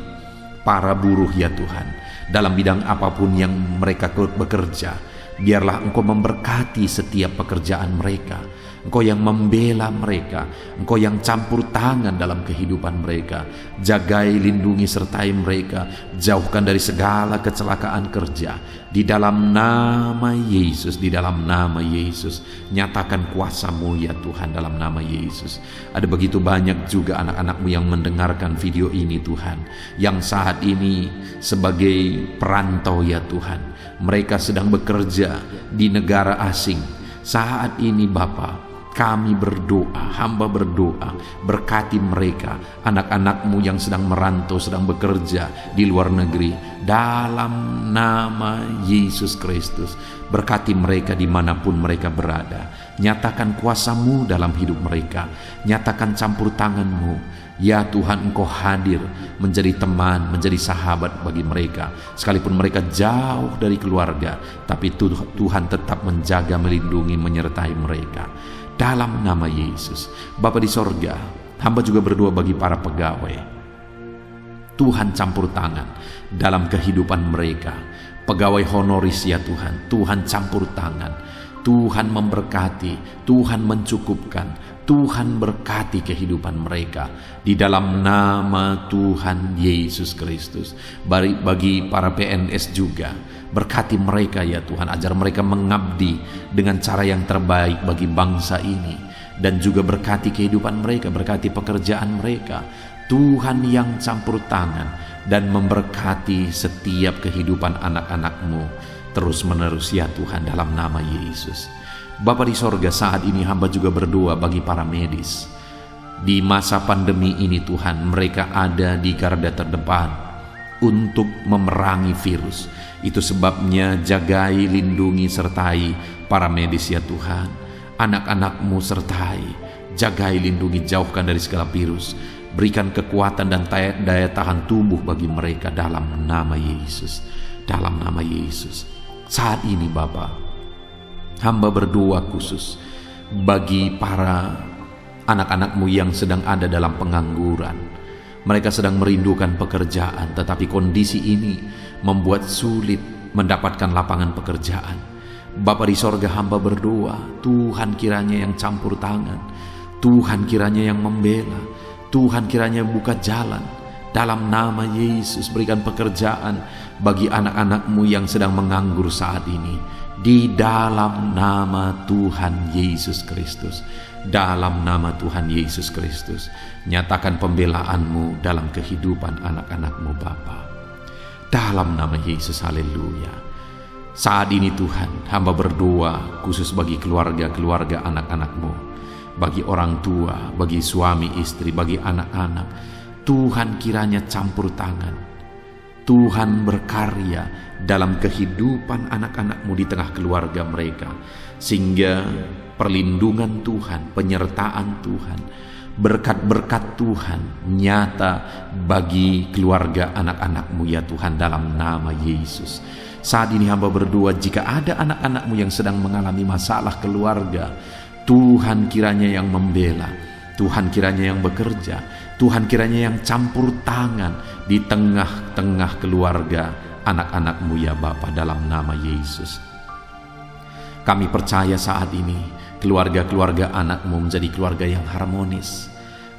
para buruh ya Tuhan, dalam bidang apapun yang mereka bekerja. Biarlah Engkau memberkati setiap pekerjaan mereka. Engkau yang membela mereka, Engkau yang campur tangan dalam kehidupan mereka. Jagai, lindungi, sertai mereka. Jauhkan dari segala kecelakaan kerja. Di dalam nama Yesus, di dalam nama Yesus. Nyatakan kuasa-Mu ya Tuhan dalam nama Yesus. Ada begitu banyak juga anak-anak-Mu yang mendengarkan video ini Tuhan, yang saat ini sebagai perantau ya Tuhan. Mereka sedang bekerja di negara asing. Saat ini Bapa, kami berdoa, hamba berdoa, berkati mereka, anak-anak-Mu yang sedang merantau, sedang bekerja di luar negeri, dalam nama Yesus Kristus. Berkati mereka dimanapun mereka berada. Nyatakan kuasa-Mu dalam hidup mereka. Nyatakan campur tangan-Mu. Ya Tuhan, Engkau hadir menjadi teman, menjadi sahabat bagi mereka. Sekalipun mereka jauh dari keluarga, tapi Tuhan tetap menjaga, melindungi, menyertai mereka. Dalam nama Yesus. Bapa di sorga, hamba juga berdoa bagi para pegawai. Tuhan campur tangan dalam kehidupan mereka. Pegawai honoris ya Tuhan, Tuhan campur tangan. Tuhan memberkati, Tuhan mencukupkan, Tuhan berkati kehidupan mereka di dalam nama Tuhan Yesus Kristus. Bagi para PNS juga, berkati mereka ya Tuhan, ajar mereka mengabdi dengan cara yang terbaik bagi bangsa ini. Dan juga berkati kehidupan mereka, berkati pekerjaan mereka. Tuhan yang campur tangan dan memberkati setiap kehidupan anak-anak-Mu terus menerus ya Tuhan dalam nama Yesus. Bapa di sorga, saat ini hamba juga berdoa bagi para medis. Di masa pandemi ini Tuhan, mereka ada di garda terdepan untuk memerangi virus. Itu sebabnya jagai, lindungi, sertai para medis ya Tuhan. Anak-anak-Mu sertai, jagai, lindungi, jauhkan dari segala virus. Berikan kekuatan dan daya tahan tubuh bagi mereka dalam nama Yesus. Dalam nama Yesus. Saat ini Bapa, hamba berdoa khusus bagi para anak-anak-Mu yang sedang ada dalam pengangguran. Mereka sedang merindukan pekerjaan, tetapi kondisi ini membuat sulit mendapatkan lapangan pekerjaan. Bapa di sorga, hamba berdoa, Tuhan kiranya yang campur tangan, Tuhan kiranya yang membela, Tuhan kiranya buka jalan. Dalam nama Yesus, berikan pekerjaan bagi anak-anak-Mu yang sedang menganggur saat ini. Di dalam nama Tuhan Yesus Kristus. Dalam nama Tuhan Yesus Kristus. Nyatakan pembelaan-Mu dalam kehidupan anak-anak-Mu Bapa. Dalam nama Yesus, haleluya. Saat ini Tuhan, hamba berdoa khusus bagi keluarga-keluarga anak-anak-Mu. Bagi orang tua, bagi suami istri, bagi anak-anak. Tuhan kiranya campur tangan. Tuhan berkarya dalam kehidupan anak-anak-Mu di tengah keluarga mereka. Sehingga perlindungan Tuhan, penyertaan Tuhan, berkat-berkat Tuhan nyata bagi keluarga anak-anak-Mu ya Tuhan dalam nama Yesus. Saat ini hamba berdoa, jika ada anak-anak-Mu yang sedang mengalami masalah keluarga, Tuhan kiranya yang membela, Tuhan kiranya yang bekerja, Tuhan kiranya yang campur tangan di tengah-tengah keluarga anak-anak-Mu ya Bapa dalam nama Yesus. Kami percaya saat ini keluarga-keluarga anak-Mu menjadi keluarga yang harmonis,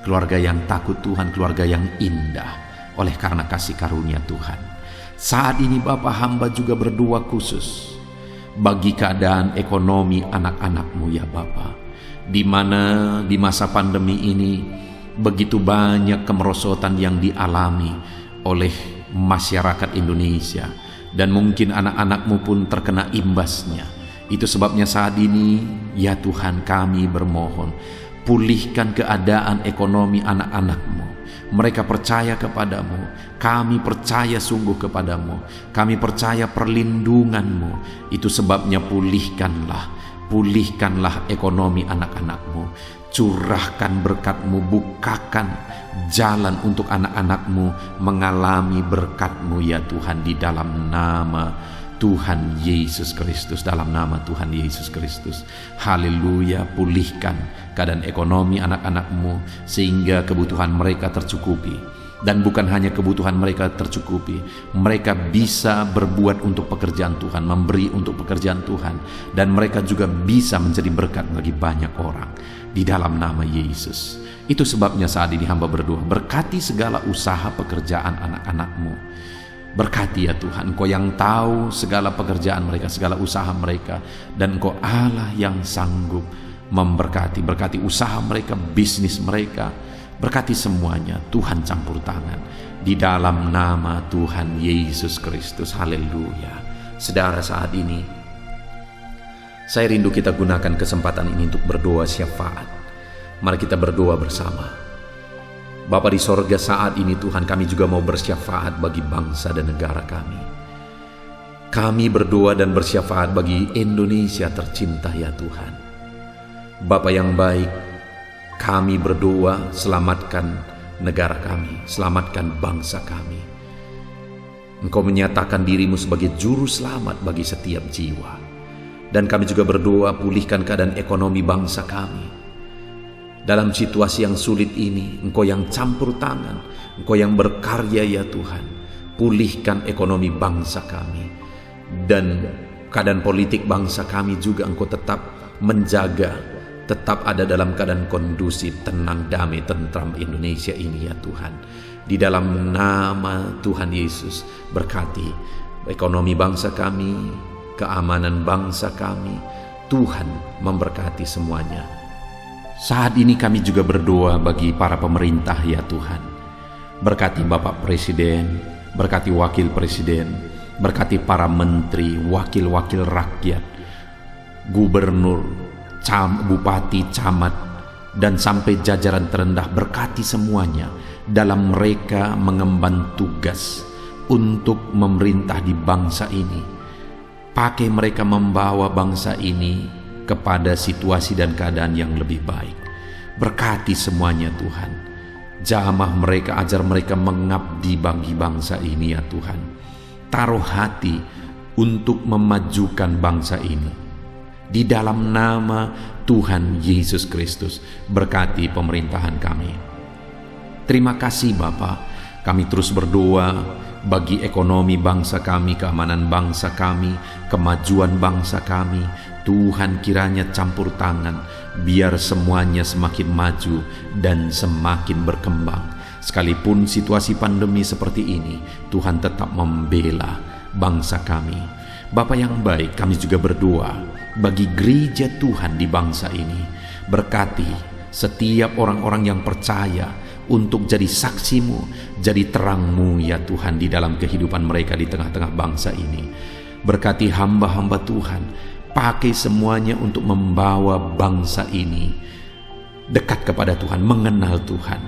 keluarga yang takut Tuhan, keluarga yang indah oleh karena kasih karunia Tuhan. Saat ini Bapa, hamba juga berdoa khusus bagi keadaan ekonomi anak-anak-Mu ya Bapa, di mana di masa pandemi ini begitu banyak kemerosotan yang dialami oleh masyarakat Indonesia, dan mungkin anak-anak-Mu pun terkena imbasnya. Itu sebabnya saat ini ya Tuhan, kami bermohon, pulihkan keadaan ekonomi anak-anak-Mu. Mereka percaya kepadamu, kami percaya sungguh kepadamu, kami percaya perlindungan-Mu. Itu sebabnya pulihkanlah ekonomi anak-anak-Mu, curahkan berkat-Mu, bukakan jalan untuk anak-anak-Mu mengalami berkat-Mu ya Tuhan, di dalam nama Tuhan Yesus Kristus, dalam nama Tuhan Yesus Kristus. Haleluya. Pulihkan keadaan ekonomi anak-anak-Mu sehingga kebutuhan mereka tercukupi, dan bukan hanya kebutuhan mereka tercukupi, mereka bisa berbuat untuk pekerjaan Tuhan, memberi untuk pekerjaan Tuhan, dan mereka juga bisa menjadi berkat bagi banyak orang di dalam nama Yesus. Itu sebabnya saat ini hamba berdoa, berkati segala usaha pekerjaan anak-anak-Mu. Berkati ya Tuhan, Engkau yang tahu segala pekerjaan mereka, segala usaha mereka, dan Engkau Allah yang sanggup memberkati. Berkati usaha mereka, bisnis mereka, berkati semuanya. Tuhan campur tangan di dalam nama Tuhan Yesus Kristus. Haleluya. Saudara, saat ini saya rindu kita gunakan kesempatan ini untuk berdoa syafaat. Mari kita berdoa bersama. Bapa di sorga, saat ini Tuhan, kami juga mau bersyafaat bagi bangsa dan negara kami. Kami berdoa dan bersyafaat bagi Indonesia tercinta ya Tuhan. Bapa yang baik, kami berdoa, selamatkan negara kami, selamatkan bangsa kami. Engkau menyatakan dirimu sebagai juru selamat bagi setiap jiwa. Dan kami juga berdoa, pulihkan keadaan ekonomi bangsa kami. Dalam situasi yang sulit ini, Engkau yang campur tangan, Engkau yang berkarya ya Tuhan. Pulihkan ekonomi bangsa kami, dan keadaan politik bangsa kami juga Engkau tetap menjaga, tetap ada dalam keadaan kondusif, tenang, damai, tentram Indonesia ini ya Tuhan. Di dalam nama Tuhan Yesus, berkati ekonomi bangsa kami, keamanan bangsa kami. Tuhan memberkati semuanya. Saat ini kami juga berdoa bagi para pemerintah ya Tuhan. Berkati Bapak Presiden, berkati Wakil Presiden, berkati para menteri, wakil-wakil rakyat, gubernur, bupati, camat, dan sampai jajaran terendah. Berkati semuanya dalam mereka mengemban tugas untuk memerintah di bangsa ini. Pakai mereka membawa bangsa ini kepada situasi dan keadaan yang lebih baik. Berkati semuanya Tuhan. Jamah mereka, ajar mereka mengabdi bagi bangsa ini ya Tuhan. Taruh hati untuk memajukan bangsa ini. Di dalam nama Tuhan Yesus Kristus, berkati pemerintahan kami. Terima kasih Bapa. Kami terus berdoa bagi ekonomi bangsa kami, keamanan bangsa kami, kemajuan bangsa kami. Tuhan kiranya campur tangan, biar semuanya semakin maju dan semakin berkembang. Sekalipun situasi pandemi seperti ini, Tuhan tetap membela bangsa kami. Bapa yang baik, kami juga berdoa bagi gereja Tuhan di bangsa ini. Berkati setiap orang-orang yang percaya untuk jadi saksimu, jadi terangmu ya Tuhan di dalam kehidupan mereka di tengah-tengah bangsa ini. Berkati hamba-hamba Tuhan, pakai semuanya untuk membawa bangsa ini dekat kepada Tuhan, mengenal Tuhan.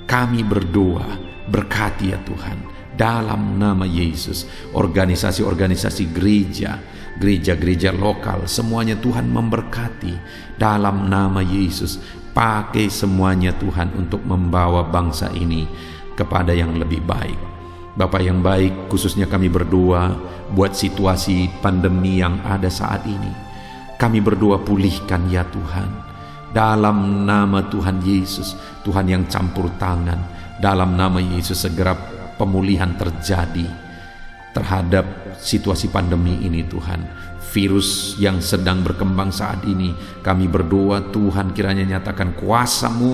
Kami berdoa, berkati ya Tuhan, dalam nama Yesus, organisasi-organisasi gereja-gereja lokal, semuanya Tuhan memberkati dalam nama Yesus. Pakai semuanya Tuhan untuk membawa bangsa ini kepada yang lebih baik. Bapa yang baik, khususnya kami berdoa buat situasi pandemi yang ada saat ini. Kami berdoa, pulihkan ya Tuhan, dalam nama Tuhan Yesus. Tuhan yang campur tangan, dalam nama Yesus segera pemulihan terjadi. terhadap situasi pandemi ini Tuhan, virus yang sedang berkembang saat ini. Kami berdoa Tuhan, kiranya nyatakan kuasa-Mu,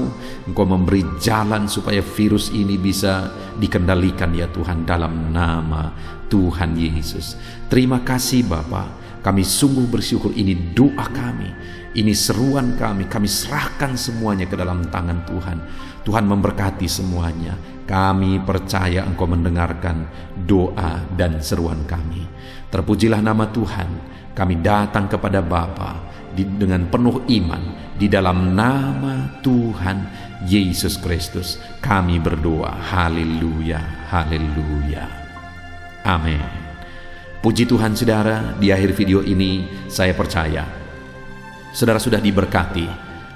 Engkau memberi jalan supaya virus ini bisa dikendalikan ya Tuhan, dalam nama Tuhan Yesus. Terima kasih Bapa, kami sungguh bersyukur. Ini doa kami, ini seruan kami serahkan semuanya ke dalam tangan Tuhan. Tuhan memberkati semuanya. Kami percaya Engkau mendengarkan doa dan seruan kami. Terpujilah nama Tuhan. Kami datang kepada Bapa dengan penuh iman, di dalam nama Tuhan Yesus Kristus kami berdoa. Haleluya, haleluya, amin. Puji Tuhan saudara, di akhir video ini saya percaya saudara sudah diberkati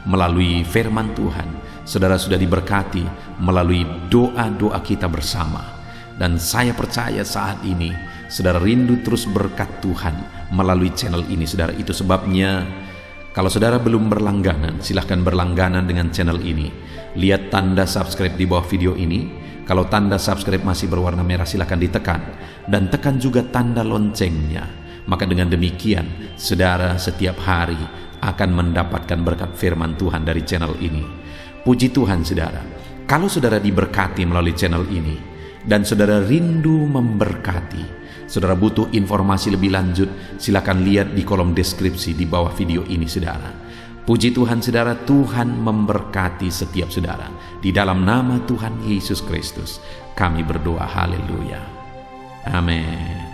melalui firman Tuhan. Saudara sudah diberkati melalui doa-doa kita bersama. Dan saya percaya saat ini saudara rindu terus berkat Tuhan melalui channel ini saudara. Itu sebabnya kalau saudara belum berlangganan, silahkan berlangganan dengan channel ini. Lihat tanda subscribe di bawah video ini. Kalau tanda subscribe masih berwarna merah, silahkan ditekan. Dan tekan juga tanda loncengnya. Maka dengan demikian saudara setiap hari akan mendapatkan berkat firman Tuhan dari channel ini. Puji Tuhan saudara, kalau saudara diberkati melalui channel ini dan saudara rindu memberkati, saudara butuh informasi lebih lanjut, silakan lihat di kolom deskripsi di bawah video ini saudara. Puji Tuhan saudara, Tuhan memberkati setiap saudara. Di dalam nama Tuhan Yesus Kristus kami berdoa, haleluya, amin.